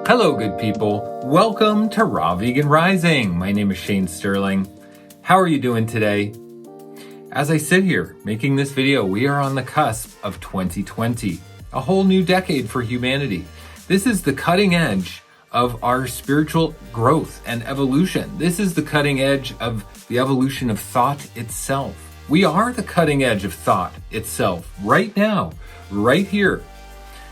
Hello, good people. Welcome to Raw Vegan Rising. My name is Shane Sterling. How are you doing today? As I sit here making this video, we are on the cusp of 2020, a whole new decade for humanity. This is the cutting edge of our spiritual growth and evolution. This is the cutting edge of the evolution of thought itself. We are the cutting edge of thought itself right now, right here.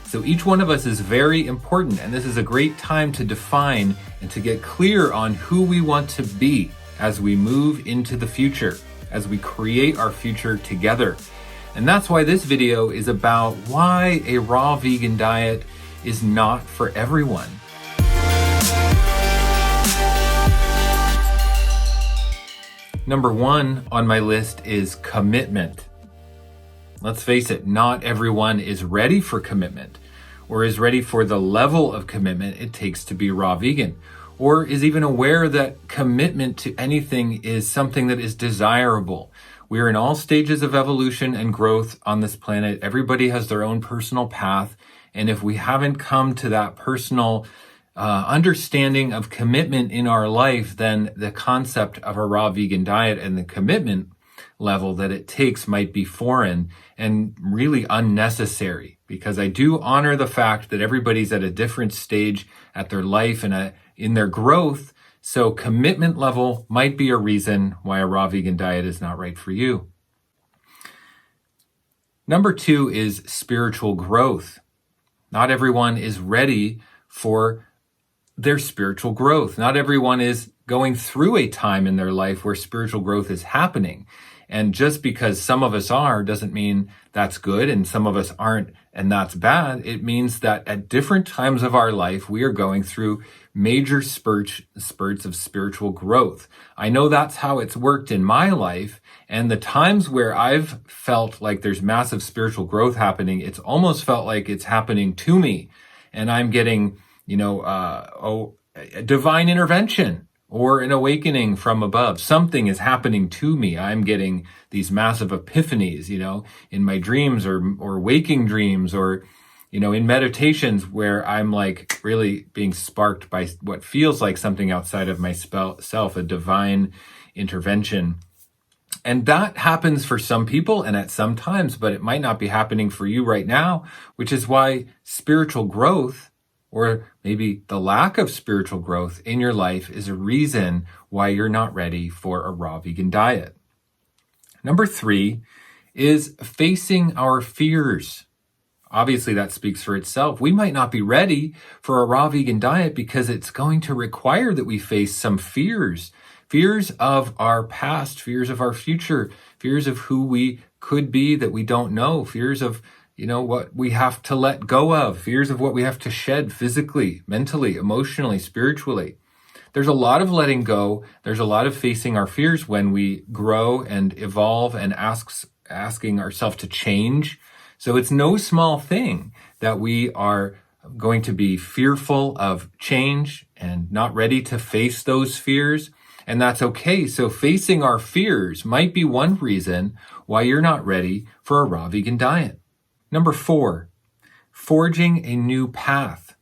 So each one of us is very important, and this is a great time to define and to get clear on who we want to be as we move into the future, as we create our future together. And that's why this video is about why a raw vegan diet is not for everyone. Number one on my list is commitment. Let's face it, not everyone is ready for commitment, or is ready for the level of commitment it takes to be raw vegan, or is even aware that commitment to anything is something that is desirable. We are in all stages of evolution and growth on this planet. Everybody has their own personal path, and if we haven't come to that personal understanding of commitment in our life, then the concept of a raw vegan diet and the commitment level that it takes might be foreign and really unnecessary, because I do honor the fact that everybody's at a different stage at their life and in their growth. So commitment level might be a reason why a raw vegan diet is not right for you. Number two is spiritual growth. Not everyone is ready for their spiritual growth. Not everyone is going through a time in their life where spiritual growth is happening. And just because some of us are doesn't mean that's good and some of us aren't and that's bad. It means that at different times of our life, we are going through major spurts of spiritual growth. I know that's how it's worked in my life. And the times where I've felt like there's massive spiritual growth happening, it's almost felt like it's happening to me. And I'm getting, a divine intervention or an awakening from above. Something is happening to me. I'm getting these massive epiphanies, in my dreams or waking dreams or, in meditations where I'm like really being sparked by what feels like something outside of myself, a divine intervention. And that happens for some people and at some times, but it might not be happening for you right now, which is why spiritual growth, or maybe the lack of spiritual growth in your life, is a reason why you're not ready for a raw vegan diet. Number three is facing our fears. Obviously, that speaks for itself. We might not be ready for a raw vegan diet because it's going to require that we face some fears. Fears of our past, fears of our future, fears of who we could be that we don't know, fears of what we have to let go of, fears of what we have to shed physically, mentally, emotionally, spiritually. There's a lot of letting go. There's a lot of facing our fears when we grow and evolve and asking ourselves to change. So it's no small thing that we are going to be fearful of change and not ready to face those fears. And that's okay. So facing our fears might be one reason why you're not ready for a raw vegan diet. Number four, forging a new path.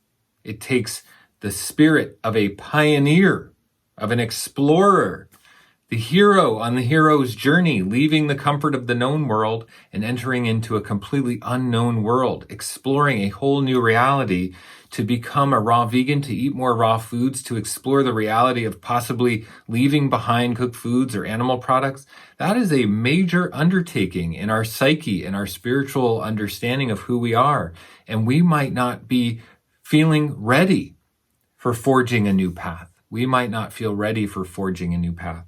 It takes the spirit of a pioneer, of an explorer, the hero on the hero's journey, leaving the comfort of the known world and entering into a completely unknown world, exploring a whole new reality, to become a raw vegan, to eat more raw foods, to explore the reality of possibly leaving behind cooked foods or animal products. That is a major undertaking in our psyche and our spiritual understanding of who we are. And we might not be feeling ready for forging a new path. We might not feel ready for forging a new path.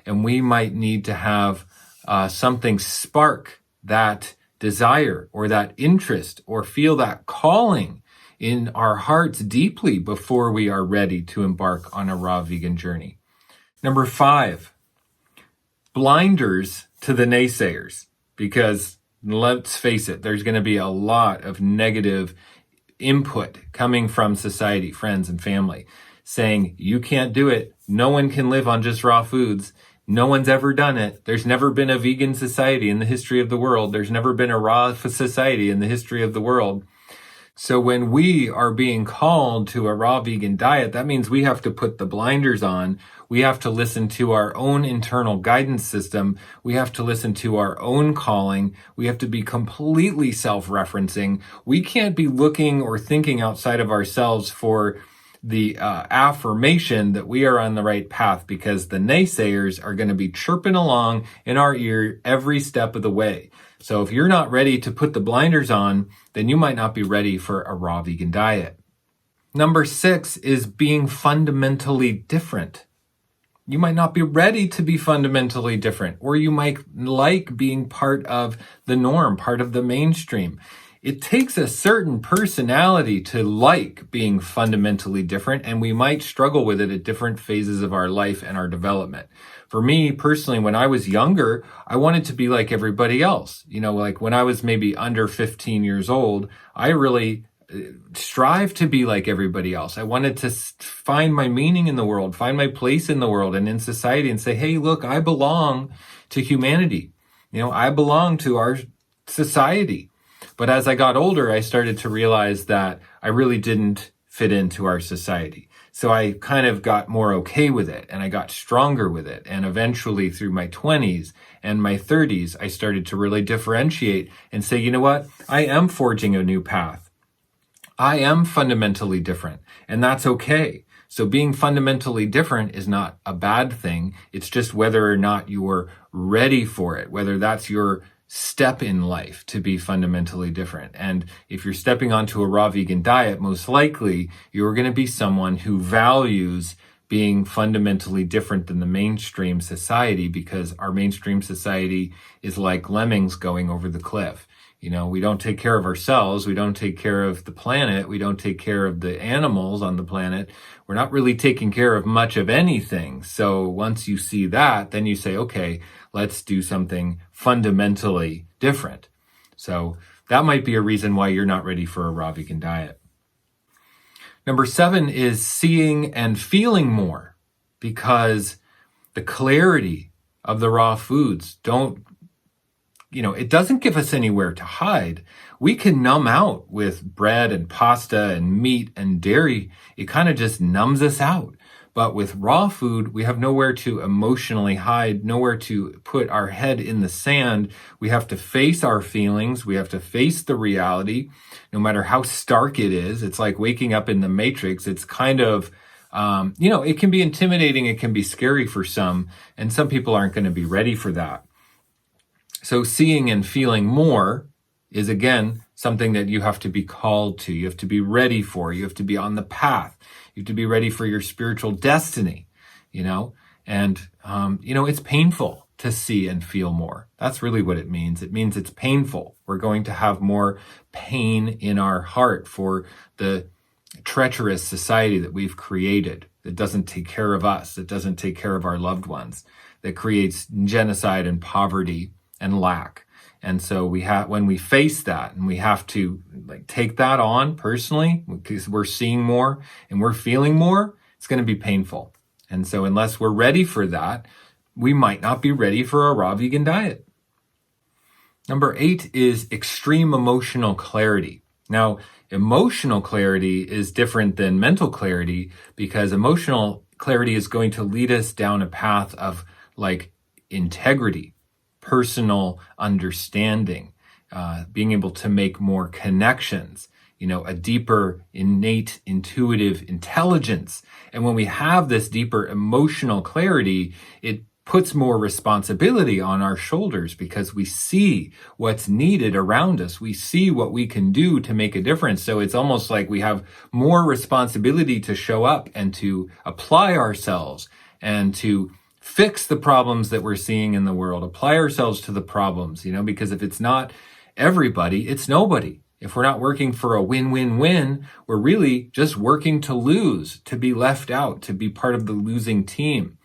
And we might need to have something spark that desire or that interest or feel that calling in our hearts deeply before we are ready to embark on a raw vegan journey. Number five, blinders to the naysayers. Because let's face it, there's going to be a lot of negative input coming from society, friends, and family saying, you can't do it. No one can live on just raw foods. No one's ever done it. There's never been a vegan society in the history of the world. There's never been a raw society in the history of the world. So when we are being called to a raw vegan diet, that means we have to put the blinders on. We have to listen to our own internal guidance system. We have to listen to our own calling. We have to be completely self-referencing. We can't be looking or thinking outside of ourselves for the affirmation that we are on the right path, because the naysayers are going to be chirping along in our ear every step of the way. So if you're not ready to put the blinders on, then you might not be ready for a raw vegan diet. Number 6 is being fundamentally different. You might not be ready to be fundamentally different, or you might like being part of the norm, part of the mainstream. It takes a certain personality to like being fundamentally different, and we might struggle with it at different phases of our life and our development. For me personally, when I was younger, I wanted to be like everybody else. Like when I was maybe under 15 years old, I really strive to be like everybody else. I wanted to find my meaning in the world, find my place in the world and in society, and say, hey, look, I belong to humanity. I belong to our society. But as I got older, I started to realize that I really didn't fit into our society. So I kind of got more okay with it, and I got stronger with it. And eventually through my 20s and my 30s, I started to really differentiate and say, you know what? I am forging a new path. I am fundamentally different, and that's okay. So being fundamentally different is not a bad thing. It's just whether or not you're ready for it, whether that's your step in life to be fundamentally different. And if you're stepping onto a raw vegan diet, most likely you're going to be someone who values being fundamentally different than the mainstream society, because our mainstream society is like lemmings going over the cliff. We don't take care of ourselves. We don't take care of the planet. We don't take care of the animals on the planet. We're not really taking care of much of anything. So once you see that, then you say, okay, let's do something fundamentally different. So that might be a reason why you're not ready for a raw vegan diet. Number 7 is seeing and feeling more, because the clarity of the raw foods it doesn't give us anywhere to hide. We can numb out with bread and pasta and meat and dairy. It kind of just numbs us out. But with raw food, we have nowhere to emotionally hide, nowhere to put our head in the sand. We have to face our feelings. We have to face the reality, no matter how stark it is. It's like waking up in the Matrix. It's kind of, it can be intimidating. It can be scary for some, and some people aren't going to be ready for that. So seeing and feeling more is, again, something that you have to be called to. You have to be ready for. You have to be on the path. You have to be ready for your spiritual destiny, and, it's painful to see and feel more. That's really what it means. It means it's painful. We're going to have more pain in our heart for the treacherous society that we've created, that doesn't take care of us, that doesn't take care of our loved ones, that creates genocide and poverty and lack. And so when we face that, and we have to take that on personally, because we're seeing more and we're feeling more, it's going to be painful. And so unless we're ready for that, we might not be ready for a raw vegan diet. Number 8 is extreme emotional clarity. Now, emotional clarity is different than mental clarity, because emotional clarity is going to lead us down a path of integrity, personal understanding, being able to make more connections, a deeper, innate, intuitive intelligence. And when we have this deeper emotional clarity, it puts more responsibility on our shoulders, because we see what's needed around us. We see what we can do to make a difference. So it's almost like we have more responsibility to show up and to apply ourselves and to fix the problems that we're seeing in the world, apply ourselves to the problems, because if it's not everybody, it's nobody. If we're not working for a win-win-win, we're really just working to lose, to be left out, to be part of the losing team.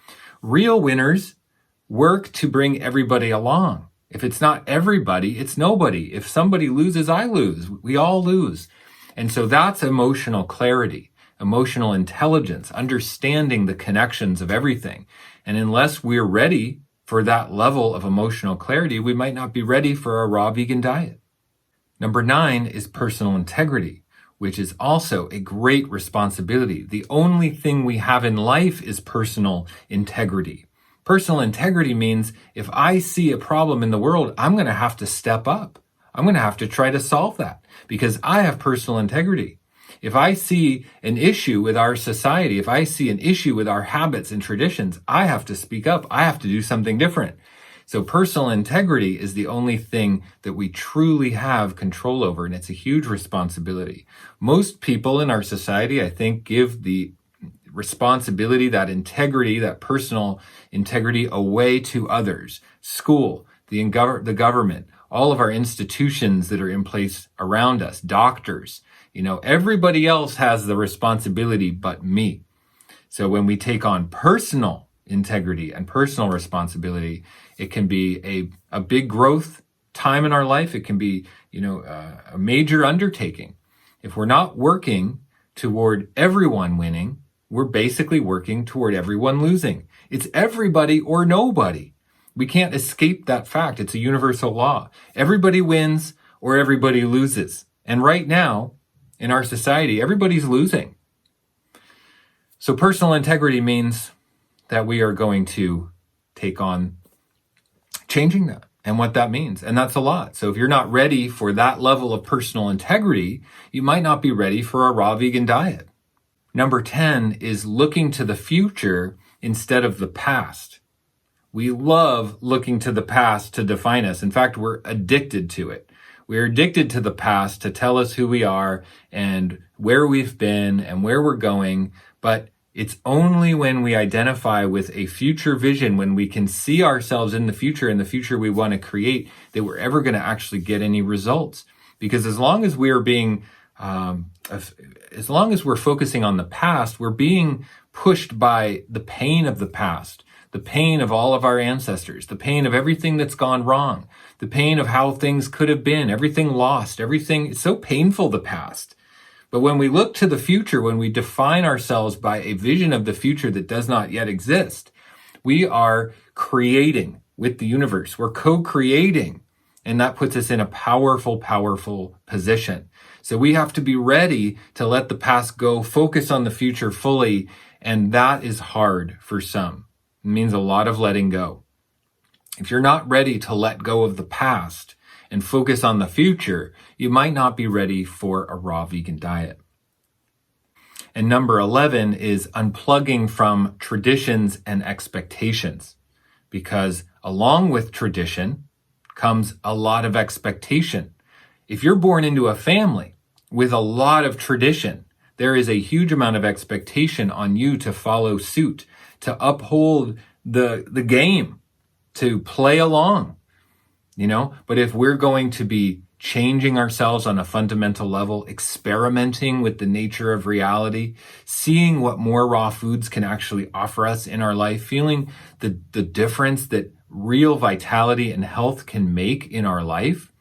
Real winners work to bring everybody along. If it's not everybody, it's nobody. If somebody loses, I lose. We all lose. And so that's emotional clarity, emotional intelligence, understanding the connections of everything. And unless we're ready for that level of emotional clarity, we might not be ready for a raw vegan diet. Number 9 is personal integrity, which is also a great responsibility. The only thing we have in life is personal integrity. Personal integrity means if I see a problem in the world, I'm going to have to step up. I'm going to have to try to solve that because I have personal integrity. If I see an issue with our society, if I see an issue with our habits and traditions, I have to speak up. I have to do something different. So personal integrity is the only thing that we truly have control over, and it's a huge responsibility. Most people in our society, I think, give the responsibility, that integrity, that personal integrity away to others. School, the government, all of our institutions that are in place around us, doctors, everybody else has the responsibility but me. So when we take on personal integrity and personal responsibility, it can be a big growth time in our life. It can be, a major undertaking. If we're not working toward everyone winning, we're basically working toward everyone losing. It's everybody or nobody. We can't escape that fact. It's a universal law. Everybody wins or everybody loses. And right now, in our society, everybody's losing. So personal integrity means that we are going to take on changing that and what that means. And that's a lot. So if you're not ready for that level of personal integrity, you might not be ready for a raw vegan diet. Number 10 is looking to the future instead of the past. We love looking to the past to define us. In fact, we're addicted to it. We're addicted to the past to tell us who we are and where we've been and where we're going. But it's only when we identify with a future vision, when we can see ourselves in the future and the future we want to create, that we're ever going to actually get any results. Because as long as we're as long as we're focusing on the past, we're being pushed by the pain of the past, the pain of all of our ancestors, the pain of everything that's gone wrong, the pain of how things could have been, everything lost, everything. It's so painful, the past. But when we look to the future, when we define ourselves by a vision of the future that does not yet exist, we are creating with the universe. We're co-creating. And that puts us in a powerful, powerful position. So we have to be ready to let the past go, focus on the future fully. And that is hard for some. It means a lot of letting go. If you're not ready to let go of the past and focus on the future, you might not be ready for a raw vegan diet. And number 11 is unplugging from traditions and expectations, because along with tradition comes a lot of expectation. If you're born into a family with a lot of tradition, there is a huge amount of expectation on you to follow suit, to uphold the game, to play along, But if we're going to be changing ourselves on a fundamental level, experimenting with the nature of reality, seeing what more raw foods can actually offer us in our life, feeling the difference that real vitality and health can make in our life,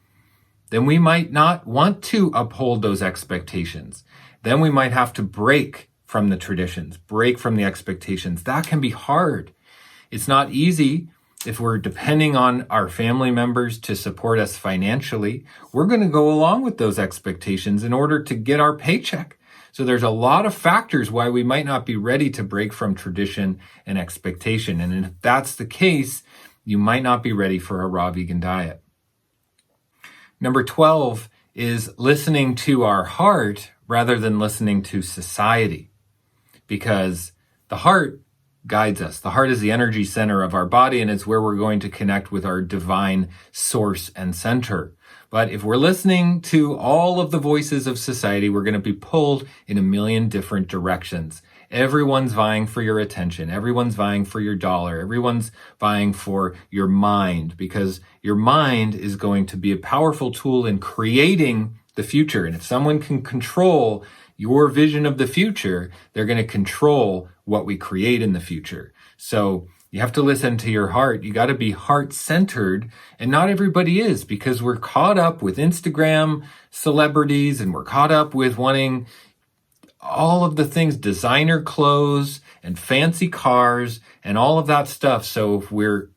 then we might not want to uphold those expectations. Then we might have to break from the traditions, break from the expectations. That can be hard. It's not easy. If we're depending on our family members to support us financially, we're going to go along with those expectations in order to get our paycheck. So there's a lot of factors why we might not be ready to break from tradition and expectation. And if that's the case, you might not be ready for a raw vegan diet. Number 12 is listening to our heart rather than listening to society, because the heart guides us. The heart is the energy center of our body, and it's where we're going to connect with our divine source and center. But if we're listening to all of the voices of society, we're going to be pulled in a million different directions. Everyone's vying for your attention. Everyone's vying for your dollar. Everyone's vying for your mind, because your mind is going to be a powerful tool in creating the future. And if someone can control your vision of the future, they're going to control what we create in the future. So you have to listen to your heart. You got to be heart-centered, and not everybody is, because we're caught up with Instagram celebrities, and we're caught up with wanting all of the things, designer clothes and fancy cars and all of that stuff. So if we're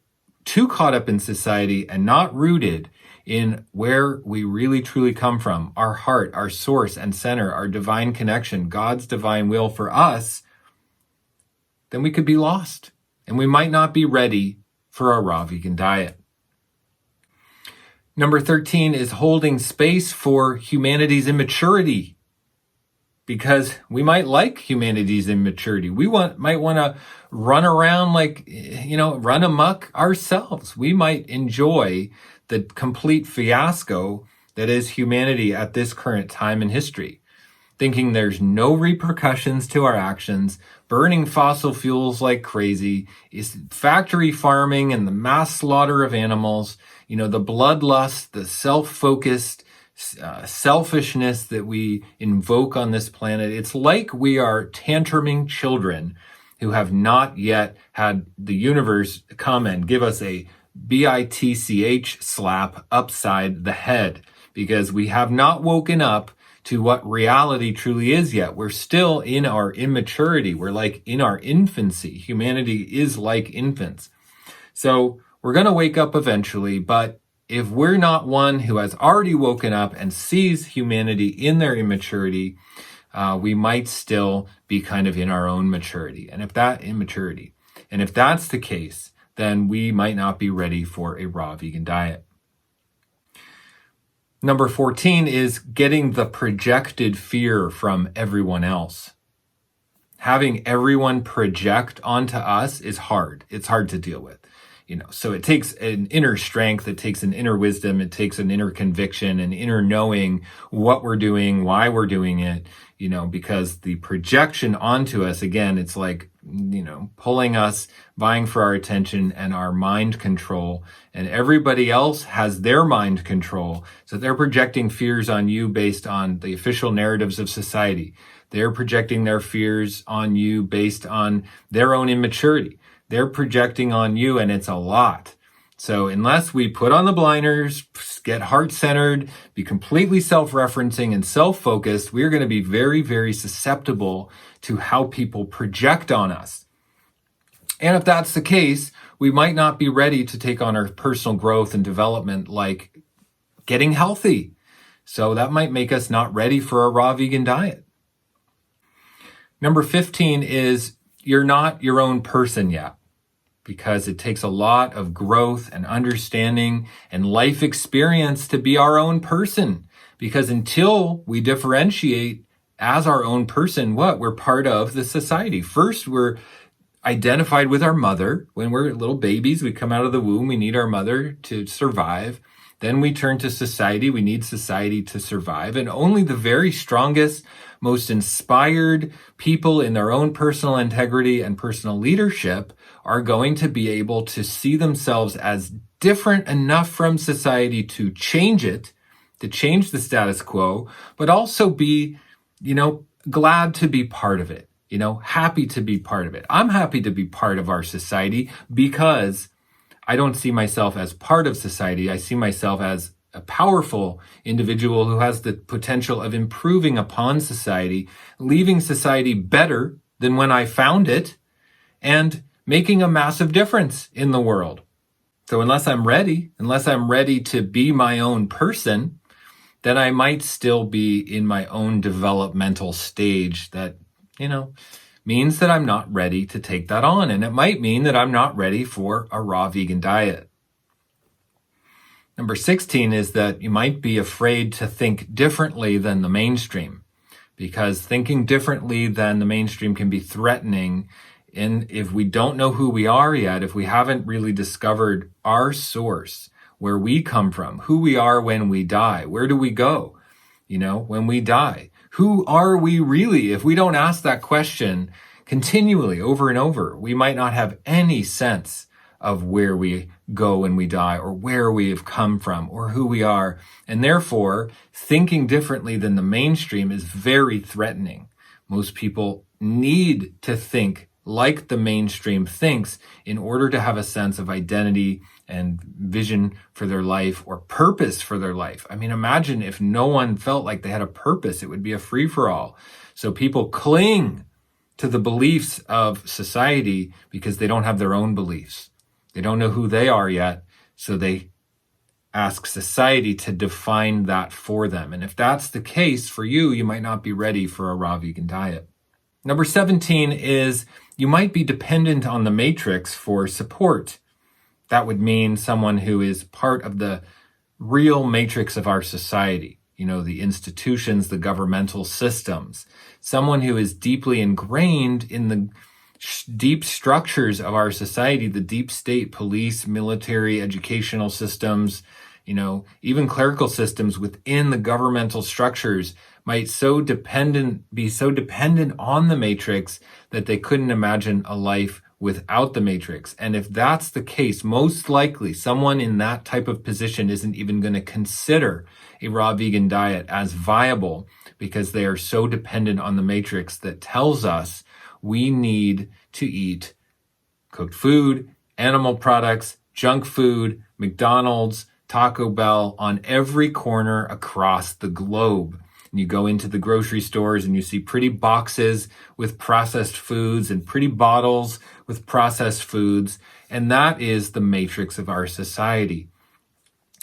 too caught up in society and not rooted in where we really truly come from, our heart, our source and center, our divine connection, God's divine will for us, then we could be lost and we might not be ready for a raw vegan diet. Number 13 is holding space for humanity's immaturity, because we might like humanity's immaturity. We might want to run around run amok ourselves. We might enjoy the complete fiasco that is humanity at this current time in history, thinking there's no repercussions to our actions, burning fossil fuels like crazy, is factory farming and the mass slaughter of animals, the bloodlust, the self-focused selfishness that we invoke on this planet. It's like we are tantruming children who have not yet had the universe come and give us a bitch slap upside the head, because we have not woken up to what reality truly is yet. We're still in our immaturity. We're like in our infancy. Humanity is like infants. So we're going to wake up eventually, but if we're not one who has already woken up and sees humanity in their immaturity, we might still be kind of in our own maturity. And if that's the case, then we might not be ready for a raw vegan diet. Number 14 is getting the projected fear from everyone else. Having everyone project onto us is hard. It's hard to deal with. So it takes an inner strength, it takes an inner wisdom, it takes an inner conviction, an inner knowing what we're doing, why we're doing it, because the projection onto us, again, it's like, pulling us, vying for our attention and our mind control, and everybody else has their mind control. So they're projecting fears on you based on the official narratives of society. They're projecting their fears on you based on their own immaturity. They're projecting on you, and it's a lot. So unless we put on the blinders, get heart-centered, be completely self-referencing and self-focused, we're going to be very, very susceptible to how people project on us. And if that's the case, we might not be ready to take on our personal growth and development, like getting healthy. So that might make us not ready for a raw vegan diet. Number 15 is you're not your own person yet, because it takes a lot of growth and understanding and life experience to be our own person. Because until we differentiate as our own person, we're part of the society. First, we're identified with our mother. When we're little babies, we come out of the womb, we need our mother to survive. Then we turn to society. We need society to survive. And only the very strongest, most inspired people in their own personal integrity and personal leadership are going to be able to see themselves as different enough from society to change it, to change the status quo, but also be, glad to be part of it, happy to be part of it. I'm happy to be part of our society because I don't see myself as part of society. I see myself as a powerful individual who has the potential of improving upon society, leaving society better than when I found it, and making a massive difference in the world. So unless I'm ready to be my own person, then I might still be in my own developmental stage that, means that I'm not ready to take that on. And it might mean that I'm not ready for a raw vegan diet. Number 16 is that you might be afraid to think differently than the mainstream, because thinking differently than the mainstream can be threatening. And if we don't know who we are yet, if we haven't really discovered our source, where we come from, who we are when we die, where do we go, when we die? Who are we really? If we don't ask that question continually over and over, we might not have any sense of where we go when we die, or where we have come from, or who we are. And therefore, thinking differently than the mainstream is very threatening. Most people need to think like the mainstream thinks in order to have a sense of identity and vision for their life, or purpose for their life. I mean, imagine if no one felt like they had a purpose. It would be a free-for-all. So people cling to the beliefs of society because they don't have their own beliefs. They don't know who they are yet, so they ask society to define that for them. And if that's the case for you, you might not be ready for a raw vegan diet. Number 17 is you might be dependent on the matrix for support. That would mean someone who is part of the real matrix of our society, the institutions, the governmental systems, someone who is deeply ingrained in the deep structures of our society, the deep state, police, military, educational systems, even clerical systems within the governmental structures might be so dependent on the matrix that they couldn't imagine a life without the matrix. And if that's the case, most likely someone in that type of position isn't even going to consider a raw vegan diet as viable because they are so dependent on the matrix that tells us we need to eat cooked food, animal products, junk food, McDonald's, Taco Bell on every corner across the globe. And you go into the grocery stores and you see pretty boxes with processed foods and pretty bottles with processed foods. And that is the matrix of our society.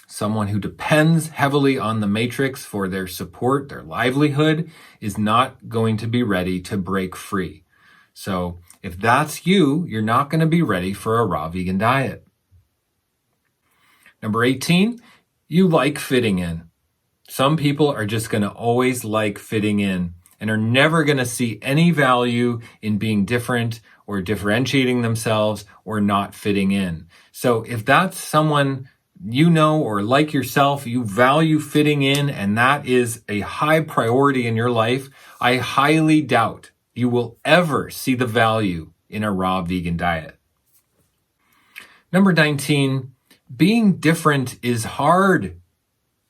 Someone who depends heavily on the matrix for their support, their livelihood, is not going to be ready to break free. So if that's you, you're not going to be ready for a raw vegan diet. Number 18, you like fitting in. Some people are just going to always like fitting in and are never going to see any value in being different or differentiating themselves or not fitting in. So if that's someone or like yourself, you value fitting in and that is a high priority in your life, I highly doubt you will ever see the value in a raw vegan diet. Number 19, being different is hard.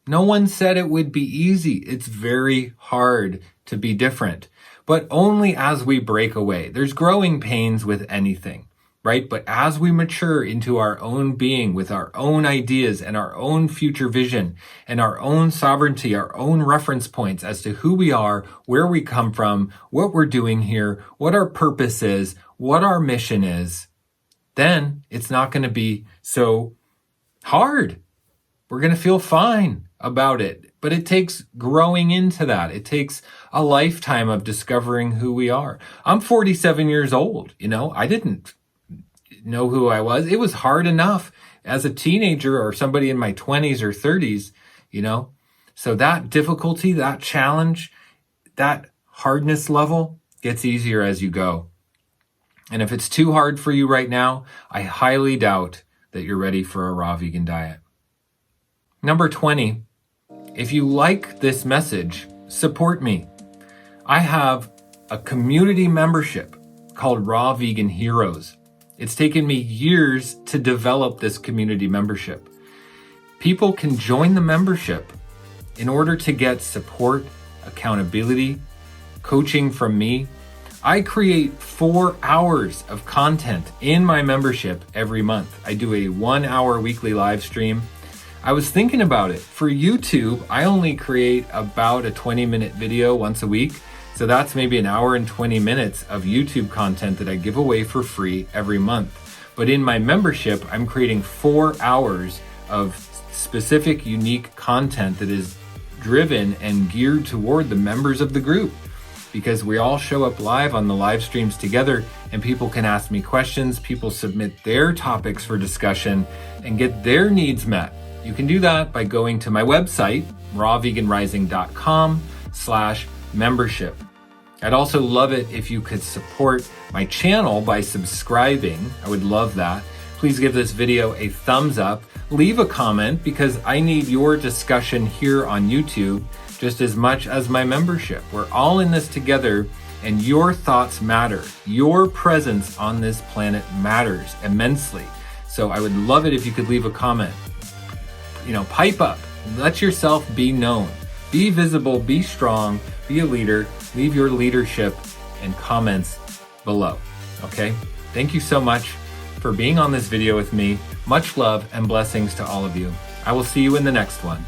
No one said it would be easy. It's very hard to be different, but only as we break away. There's growing pains with anything, right? But as we mature into our own being with our own ideas and our own future vision and our own sovereignty, our own reference points as to who we are, where we come from, what we're doing here, what our purpose is, what our mission is, then it's not going to be so hard. We're going to feel fine about it, but it takes growing into that. It takes a lifetime of discovering who we are. I'm 47 years old. I didn't know who I was. It was hard enough as a teenager or somebody in my 20s or 30s, So that difficulty, that challenge, that hardness level gets easier as you go. And if it's too hard for you right now, I highly doubt that you're ready for a raw vegan diet. Number 20, if you like this message, support me. I have a community membership called Raw Vegan Heroes. It's taken me years to develop this community membership. People can join the membership in order to get support, accountability, coaching from me. I create 4 hours of content in my membership every month. I do a 1-hour weekly live stream. I was thinking about it. For YouTube, I only create about a 20-minute video once a week. So that's maybe an hour and 20 minutes of YouTube content that I give away for free every month. But in my membership, I'm creating 4 hours of specific, unique content that is driven and geared toward the members of the group. Because we all show up live on the live streams together and people can ask me questions, people submit their topics for discussion and get their needs met. You can do that by going to my website, rawveganrising.com/membership. I'd also love it if you could support my channel by subscribing. I would love that. Please give this video a thumbs up. Leave a comment because I need your discussion here on YouTube just as much as my membership. We're all in this together and your thoughts matter. Your presence on this planet matters immensely. So I would love it if you could leave a comment. Pipe up, let yourself be known, be visible, be strong, be a leader, leave your leadership and comments below. Okay. Thank you so much for being on this video with me. Much love and blessings to all of you. I will see you in the next one.